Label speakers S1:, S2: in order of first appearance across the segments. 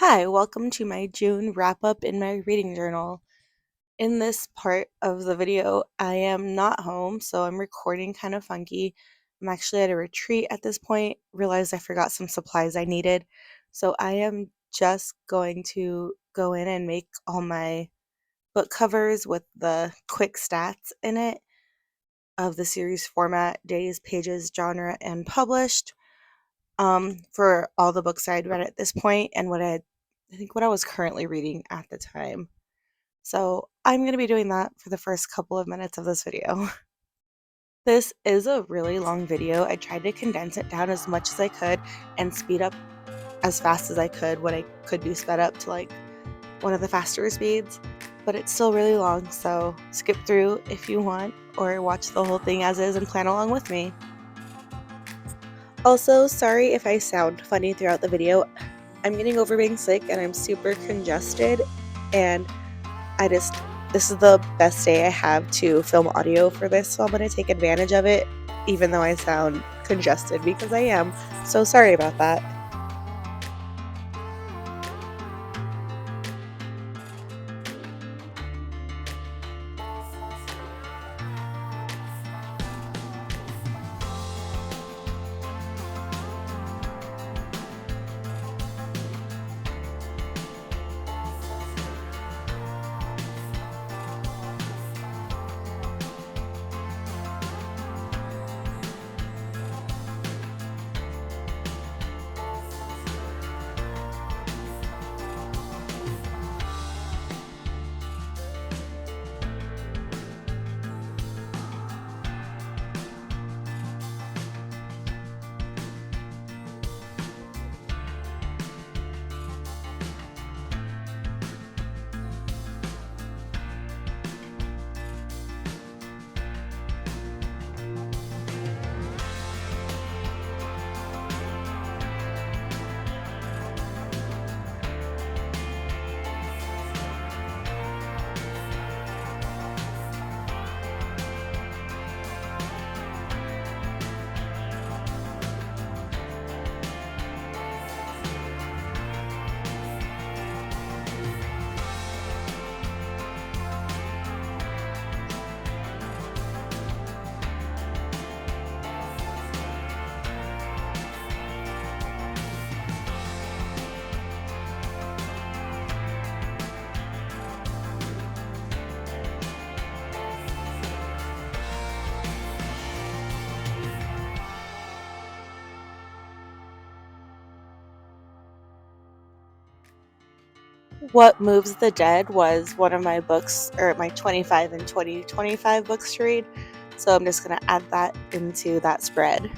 S1: Hi, welcome to my June wrap up in my reading journal. In this part of the video, I am not home, so I'm recording kind of funky. I'm actually at a retreat at this point, realized I forgot some supplies I needed. So I am just going to go in and make all my book covers with the quick stats in it of the series format, days, pages, genre, and published for all the books I'd read at this point and I think what I was currently reading at the time. So I'm going to be doing that for the first couple of minutes of this video. This is a really long video. I tried to condense it down as much as I could and speed up as fast as I could what I could do sped up to like one of the faster speeds, but it's still really long, so skip through if you want or watch the whole thing as is and plan along with me. Also, sorry if I sound funny throughout the video. I'm getting over being sick and I'm super congested, and this is the best day I have to film audio for this, so I'm going to take advantage of it, even though I sound congested because I am. So sorry about that. What Moves the Dead was one of my books, or my 25 and 2025 books to read, so I'm just going to add that into that spread.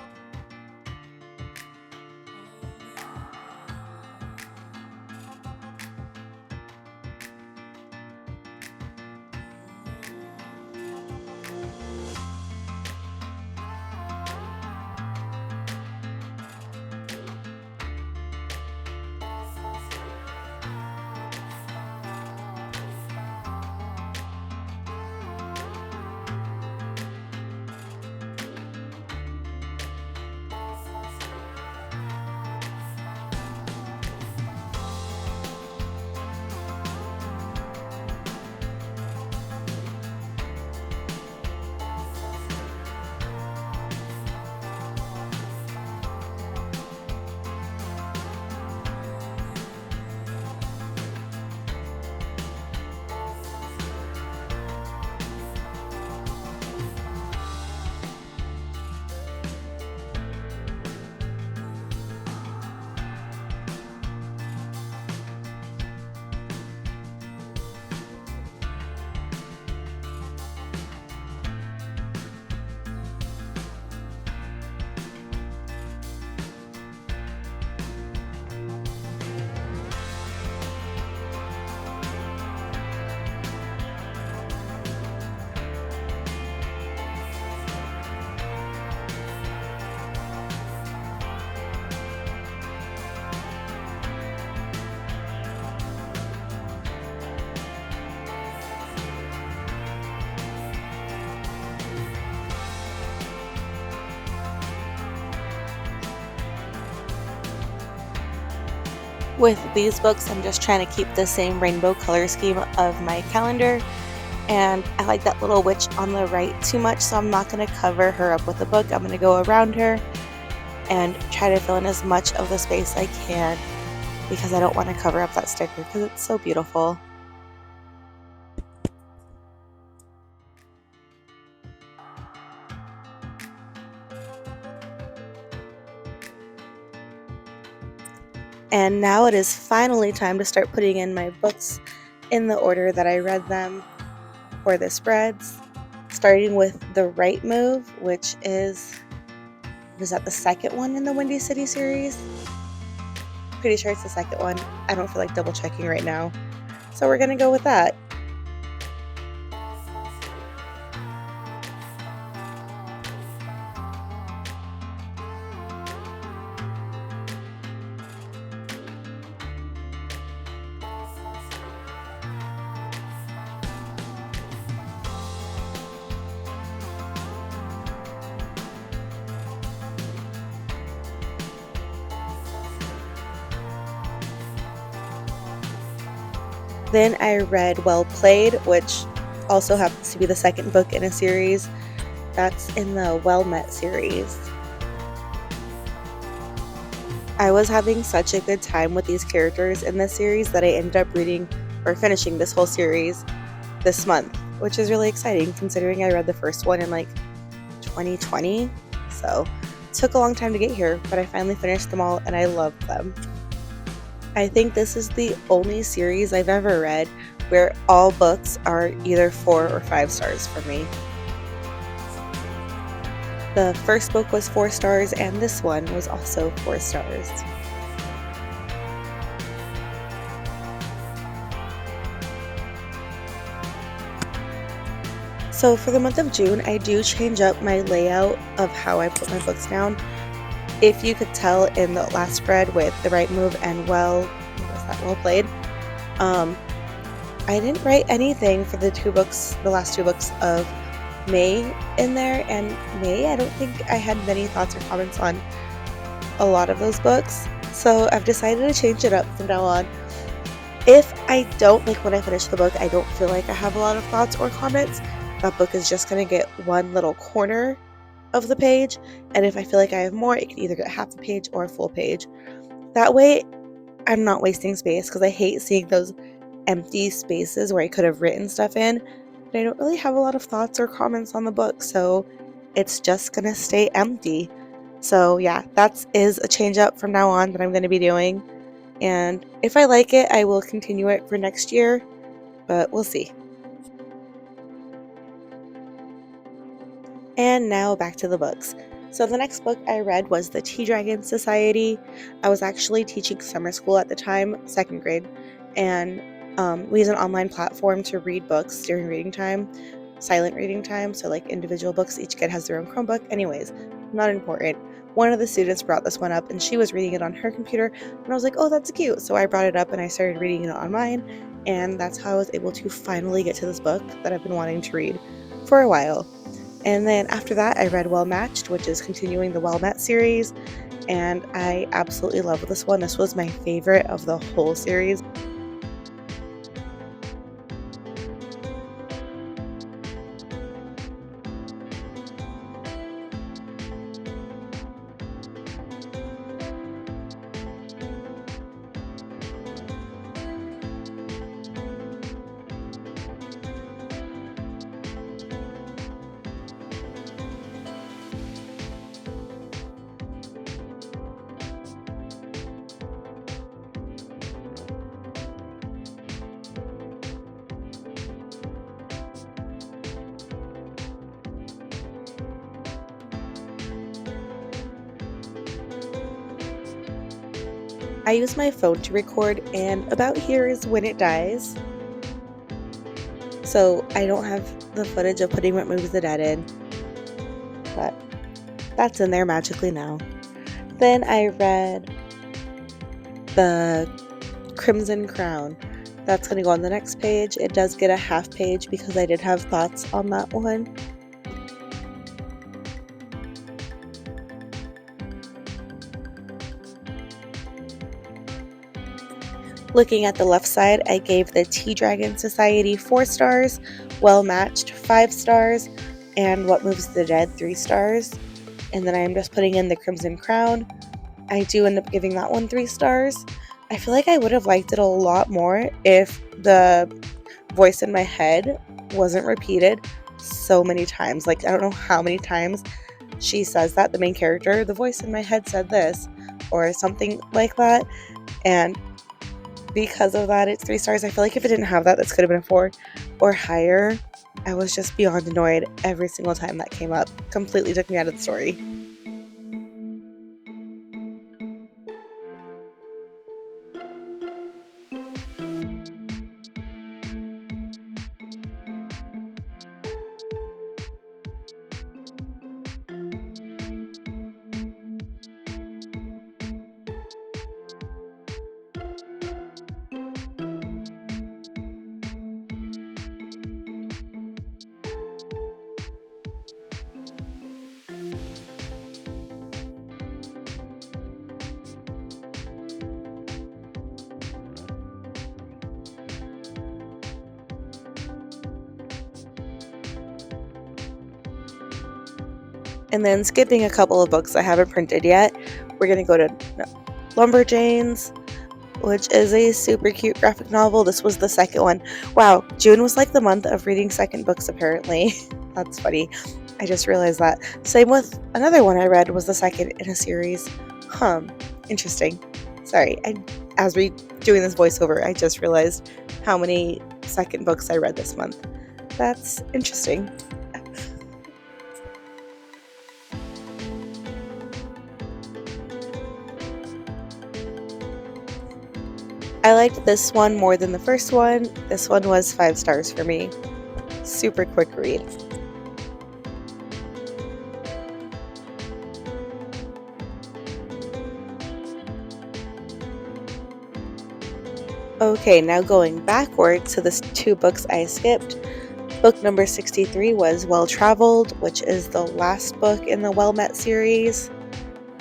S1: With these books, I'm just trying to keep the same rainbow color scheme of my calendar, and I like that little witch on the right too much, so I'm not going to cover her up with a book. I'm going to go around her and try to fill in as much of the space I can because I don't want to cover up that sticker because it's so beautiful. And now it is finally time to start putting in my books in the order that I read them for the spreads, starting with The Right Move, which is that the second one in the Windy City series? Pretty sure it's the second one. I don't feel like double checking right now. So we're gonna go with that. Then I read Well Played, which also happens to be the second book in a series. That's in the Well Met series. I was having such a good time with these characters in this series that I ended up reading or finishing this whole series this month, which is really exciting considering I read the first one in like 2020. So it took a long time to get here, but I finally finished them all and I loved them. I think this is the only series I've ever read where all books are either 4 or 5 stars for me. The first book was 4 stars and this one was also 4 stars. So for the month of June, I do change up my layout of how I put my books down. If you could tell in the last spread with The Right Move and Well Played, I didn't write anything for the last two books of May in there, and May, I don't think I had many thoughts or comments on a lot of those books, so I've decided to change it up from now on. If I don't, like when I finish the book, I don't feel like I have a lot of thoughts or comments, that book is just going to get one little corner of the page, and if I feel like I have more, it can either get half the page or a full page. That way, I'm not wasting space because I hate seeing those empty spaces where I could have written stuff in, but I don't really have a lot of thoughts or comments on the book, so it's just gonna stay empty. So yeah, that is a change up from now on that I'm going to be doing, and if I like it, I will continue it for next year, but we'll see. And now back to the books. So the next book I read was The Tea Dragon Society. I was actually teaching summer school at the time, 2nd grade, and we use an online platform to read books during reading time, silent reading time, so like individual books. Each kid has their own Chromebook. Anyways, not important. One of the students brought this one up and she was reading it on her computer, and I was like, oh, that's cute. So I brought it up and I started reading it on mine, and that's how I was able to finally get to this book that I've been wanting to read for a while. And then after that, I read Well Matched, which is continuing the Well Met series, and I absolutely love this one. This was my favorite of the whole series. I use my phone to record, and about here is when it dies. So I don't have the footage of putting What Moves the Dead in, but that's in there magically now. Then I read The Crimson Crown. That's going to go on the next page. It does get a half page because I did have thoughts on that one. Looking at the left side, I gave the Tea Dragon Society 4 stars, Well Matched 5 stars, and What Moves the Dead 3 stars. And then I'm just putting in the Crimson Crown. I do end up giving that one 3 stars. I feel like I would have liked it a lot more if the voice in my head wasn't repeated so many times. Like, I don't know how many times she says that, the main character, the voice in my head said this, or something like that. And because of that, it's 3 stars. I feel like if it didn't have that, this could have been a 4 or higher. I was just beyond annoyed every single time that came up. Completely took me out of the story. And then skipping a couple of books I haven't printed yet, we're going to go to Lumberjanes, which is a super cute graphic novel. This was the second one. Wow, June was like the month of reading second books apparently. That's funny. I just realized that. Same with another one I read was the second in a series. Interesting. Sorry, as we doing this voiceover, I just realized how many second books I read this month. That's interesting. I liked this one more than the first one. This one was 5 stars for me. Super quick read. Okay, now going backward to the 2 books I skipped. Book number 63 was Well Traveled, which is the last book in the Well Met series.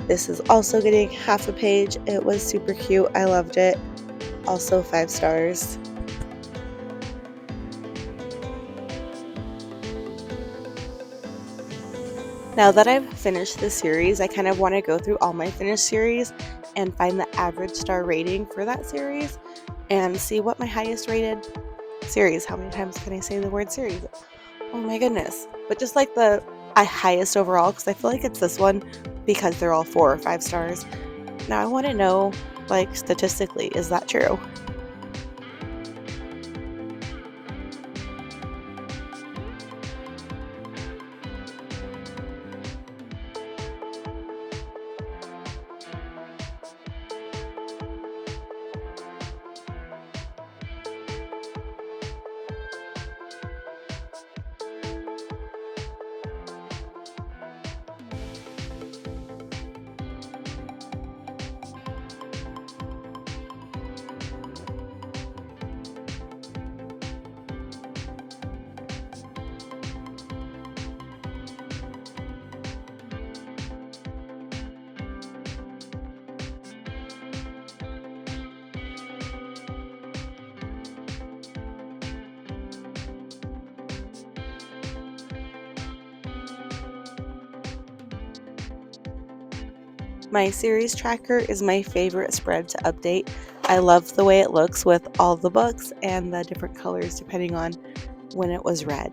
S1: This is also getting half a page. It was super cute. I loved it. Also 5 stars. Now that I've finished the series, I kind of want to go through all my finished series and find the average star rating for that series and see what my highest rated series. How many times can I say the word series? Oh my goodness. But just like the highest overall, because I feel like it's this one because they're all 4 or 5 stars. Now I want to know, like, statistically, is that true? My series tracker is my favorite spread to update. I love the way it looks with all the books and the different colors depending on when it was read.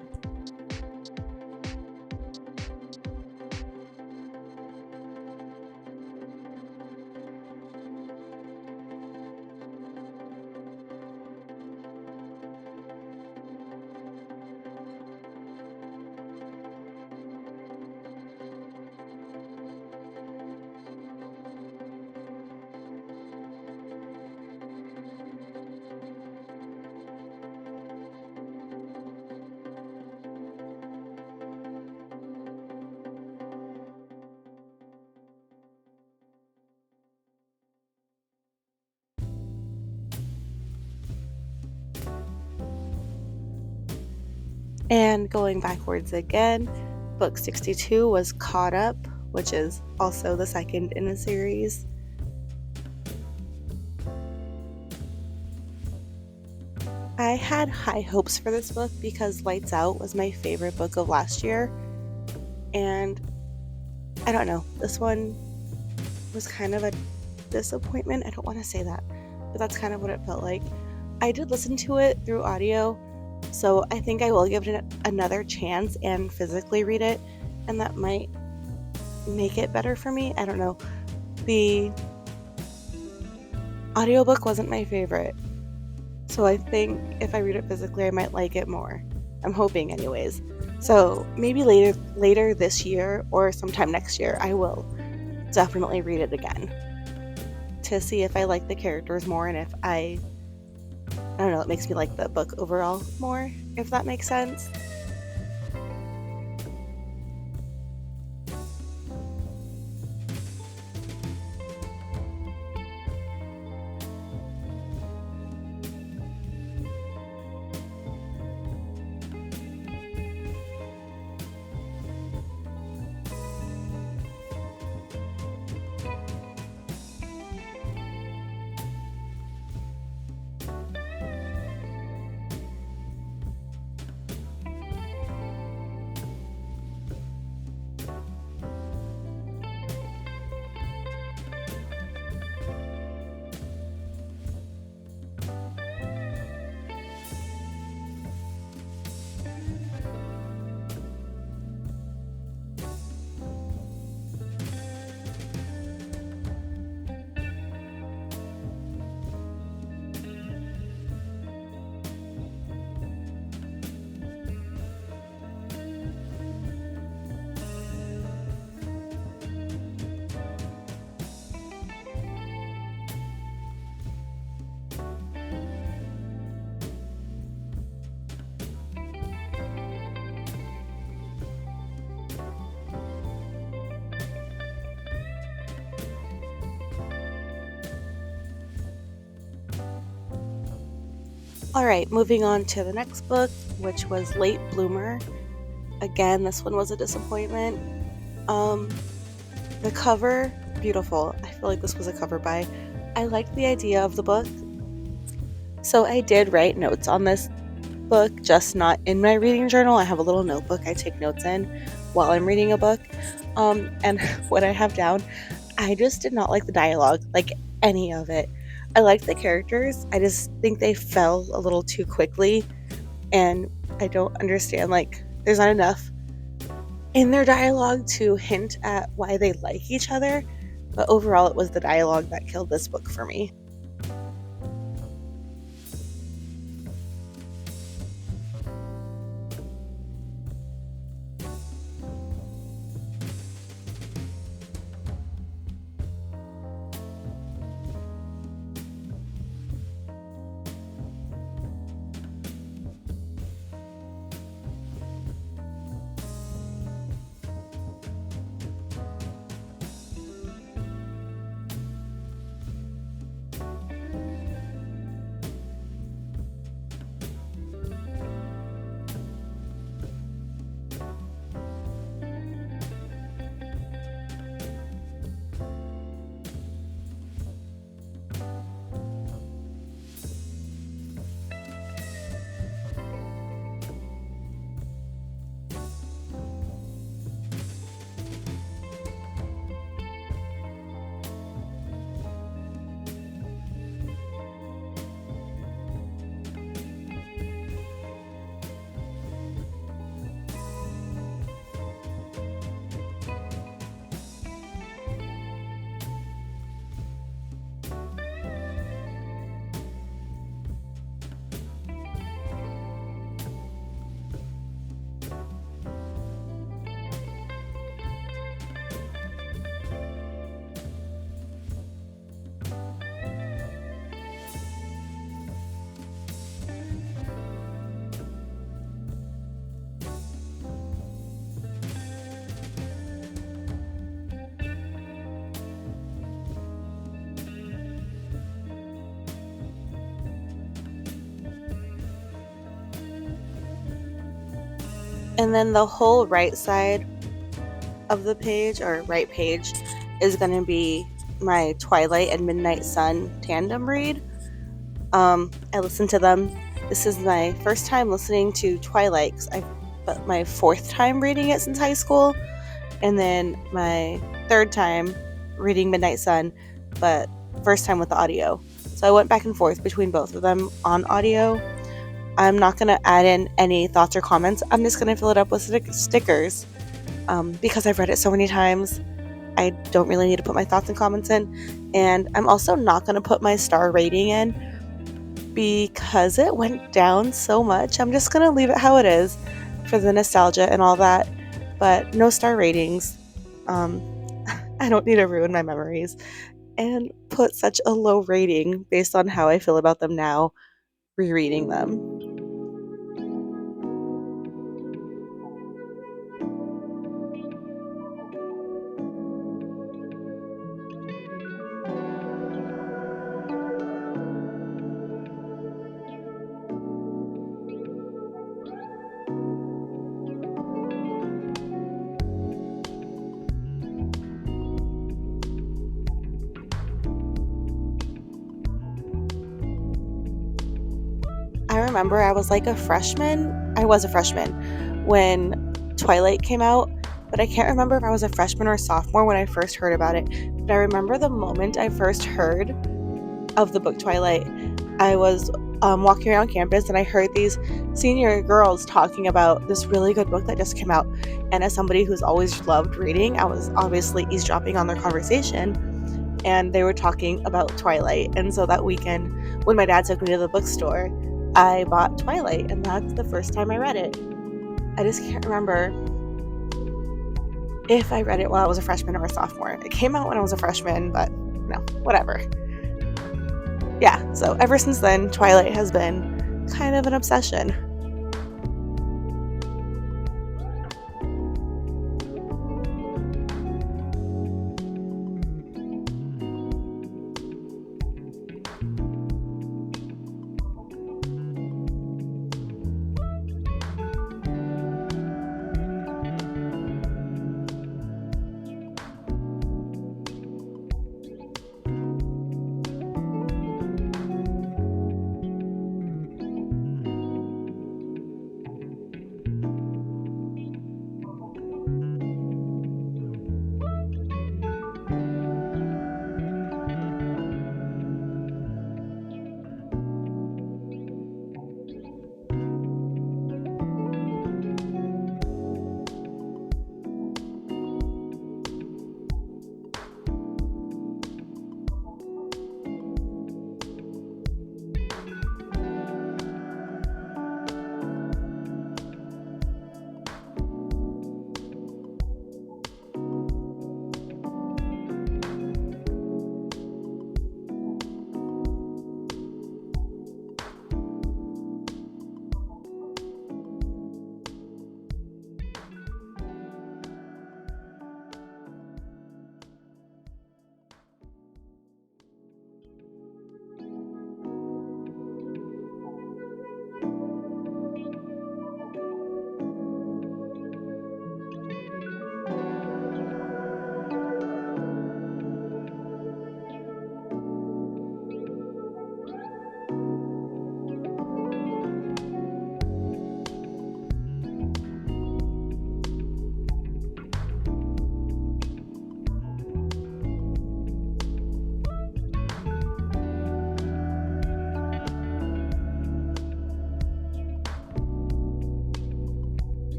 S1: And going backwards again, book 62 was Caught Up, which is also the second in the series. I had high hopes for this book because Lights Out was my favorite book of last year, and I don't know, this one was kind of a disappointment. I don't want to say that, but that's kind of what it felt like. I did listen to it through audio, so I think I will give it another chance and physically read it, and that might make it better for me. I don't know. The audiobook wasn't my favorite, so I think if I read it physically, I might like it more. I'm hoping anyways. So maybe later this year or sometime next year, I will definitely read it again to see if I like the characters more and if I don't know, it makes me like the book overall more, if that makes sense. Alright, moving on to the next book, which was Late Bloomer. Again, this one was a disappointment. The cover, beautiful. I feel like this was a cover buy. I liked the idea of the book, so I did write notes on this book, just not in my reading journal. I have a little notebook I take notes in while I'm reading a book. And what I have down, I just did not like the dialogue, like any of it. I liked the characters. I just think they fell a little too quickly, and I don't understand, like, there's not enough in their dialogue to hint at why they like each other. But overall, it was the dialogue that killed this book for me. And then the whole right side of the page, or right page, is going to be my Twilight and Midnight Sun tandem read. I listened to them This is my first time listening to Twilight, but my fourth time reading it since high school, and then my third time reading Midnight Sun, but first time with the audio. So I went back and forth between both of them on audio. I'm not going to add in any thoughts or comments. I'm just going to fill it up with stickers because I've read it so many times. I don't really need to put my thoughts and comments in. And I'm also not going to put my star rating in because it went down so much. I'm just going to leave it how it is for the nostalgia and all that, but no star ratings. I don't need to ruin my memories and put such a low rating based on how I feel about them now, rereading them. I remember I was like a freshman. I was a freshman when Twilight came out, but I can't remember if I was a freshman or a sophomore when I first heard about it. But I remember the moment I first heard of the book Twilight. I was walking around campus and I heard these senior girls talking about this really good book that just came out. And as somebody who's always loved reading, I was obviously eavesdropping on their conversation. And they were talking about Twilight. And so that weekend, when my dad took me to the bookstore, I bought Twilight, and that's the first time I read it. I just can't remember if I read it while I was a freshman or a sophomore. It came out when I was a freshman, but no, whatever. Yeah, so ever since then, Twilight has been kind of an obsession.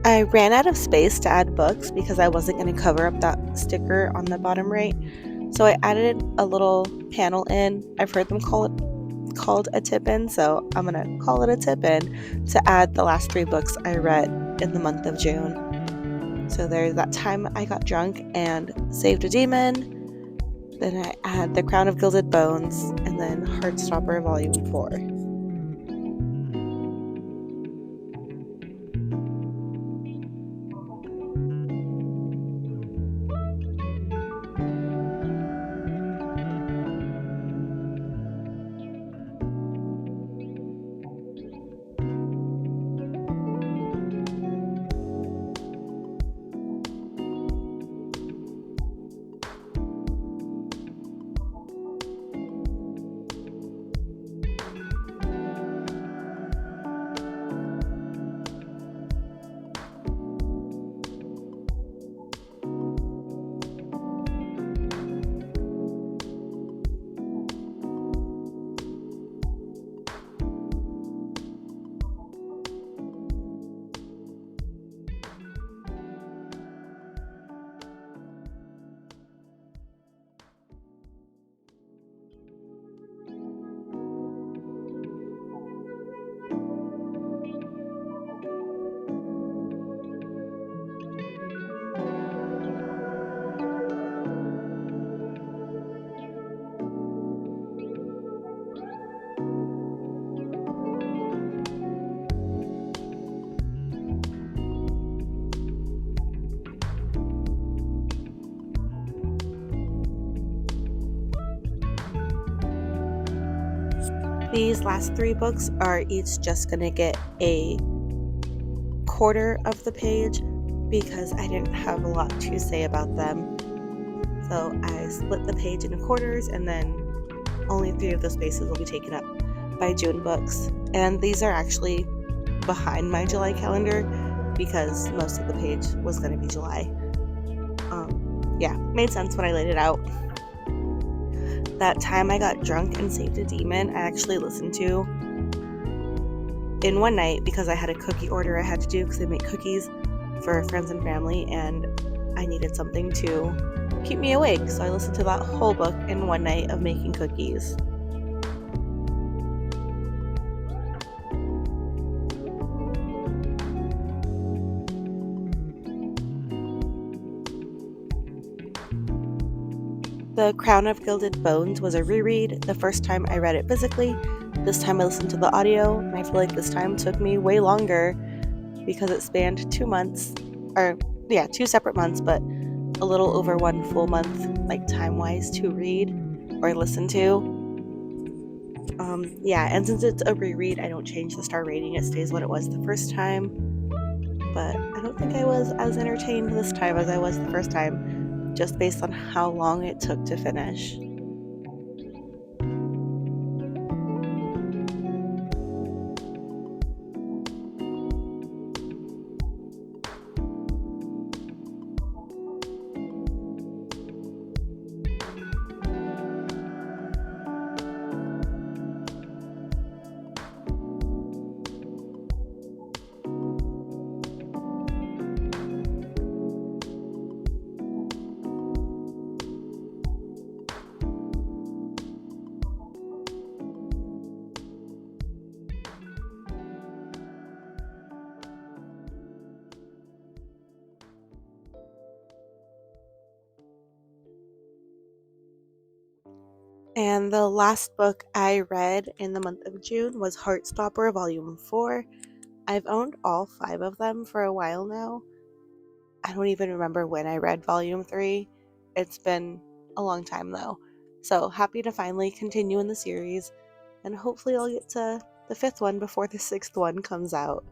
S1: I ran out of space to add books because I wasn't going to cover up that sticker on the bottom right. So I added a little panel in. I've heard them called a tip in, so I'm going to call it a tip in to add the last 3 books I read in the month of June. So there's that time I got drunk and saved a demon. Then I had The Crown of Gilded Bones, and then Heartstopper Volume 4. These last 3 books are each just going to get a quarter of the page because I didn't have a lot to say about them. So I split the page into quarters, and then only 3 of those spaces will be taken up by June books. And these are actually behind my July calendar because most of the page was going to be July. Yeah, made sense when I laid it out. That time I got drunk and saved a demon, I actually listened to in one night because I had a cookie order I had to do because they make cookies for friends and family, and I needed something to keep me awake. So I listened to that whole book in one night of making cookies. The Crown of Gilded Bones was a reread. The first time I read it physically, this time I listened to the audio, and I feel like this time took me way longer because it spanned 2 months, 2 separate months, but a little over 1 full month, like time-wise, to read or listen to. And since it's a reread, I don't change the star rating. It stays what it was the first time. But I don't think I was as entertained this time as I was the first time, just based on how long it took to finish. And the last book I read in the month of June was Heartstopper Volume 4. I've owned all 5 of them for a while now. I don't even remember when I read Volume 3. It's been a long time though. So happy to finally continue in the series, and hopefully I'll get to the 5th one before the 6th one comes out.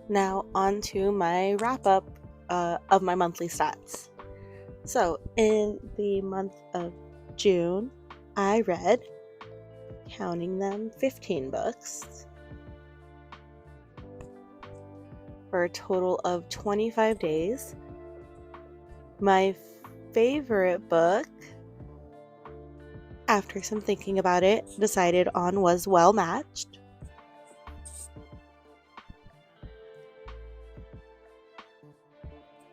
S1: Now on to my wrap up of my monthly stats. So in the month of June, I read, counting them, 15 books for a total of 25 days. My favorite book, after some thinking about it, decided on was Well Matched.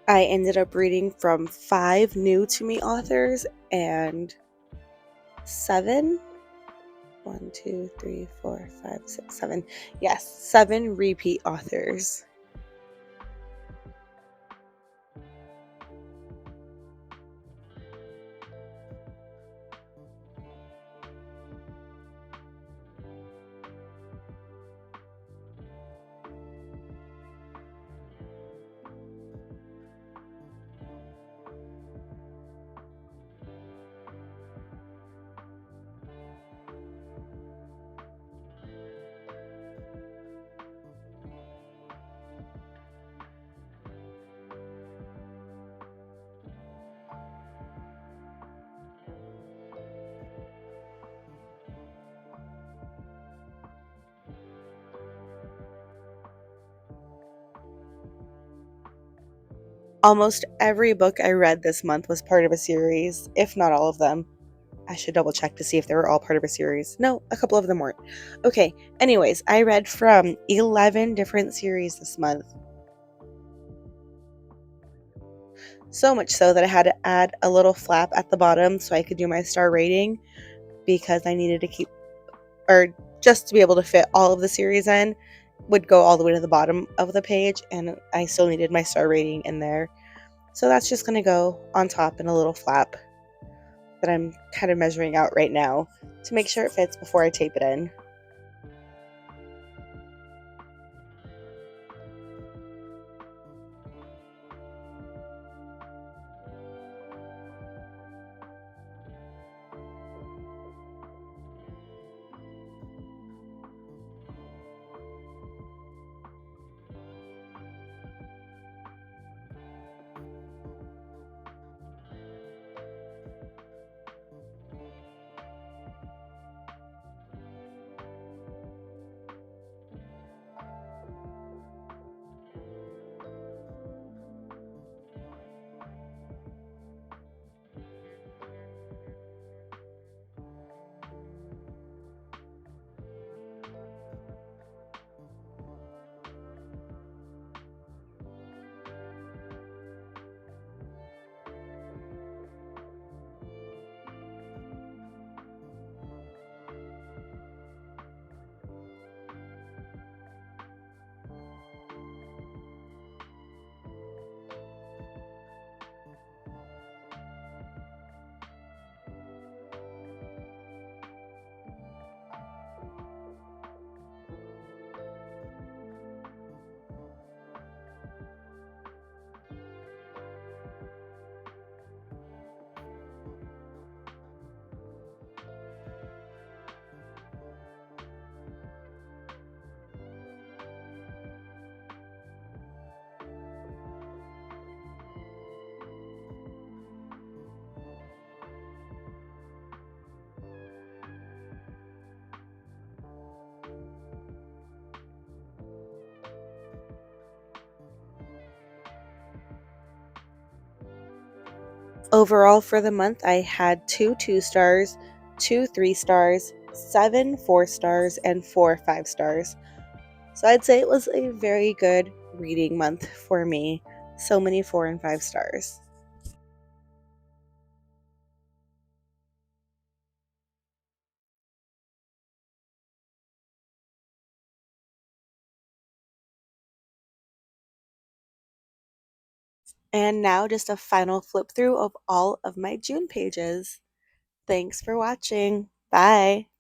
S1: I ended up reading from 5 new to me authors and 7 1, 2, 3, 4, 5, 6, 7. Yes, 7 repeat authors. Almost every book I read this month was part of a series, if not all of them. I should double check to see if they were all part of a series. No, a couple of them weren't. Okay, anyways, I read from 11 different series this month. So much so that I had to add a little flap at the bottom so I could do my star rating because I needed to keep, or just to be able to fit all of the series in, would go all the way to the bottom of the page, and I still needed my star rating in there. So that's just going to go on top in a little flap that I'm kind of measuring out right now to make sure it fits before I tape it in. Overall for the month, I had 2 2-stars, 2 3-stars, 7 4-stars, and 4 5-stars. So I'd say it was a very good reading month for me. So many 4 and 5 stars. And now just a final flip through of all of my June pages. Thanks for watching. Bye.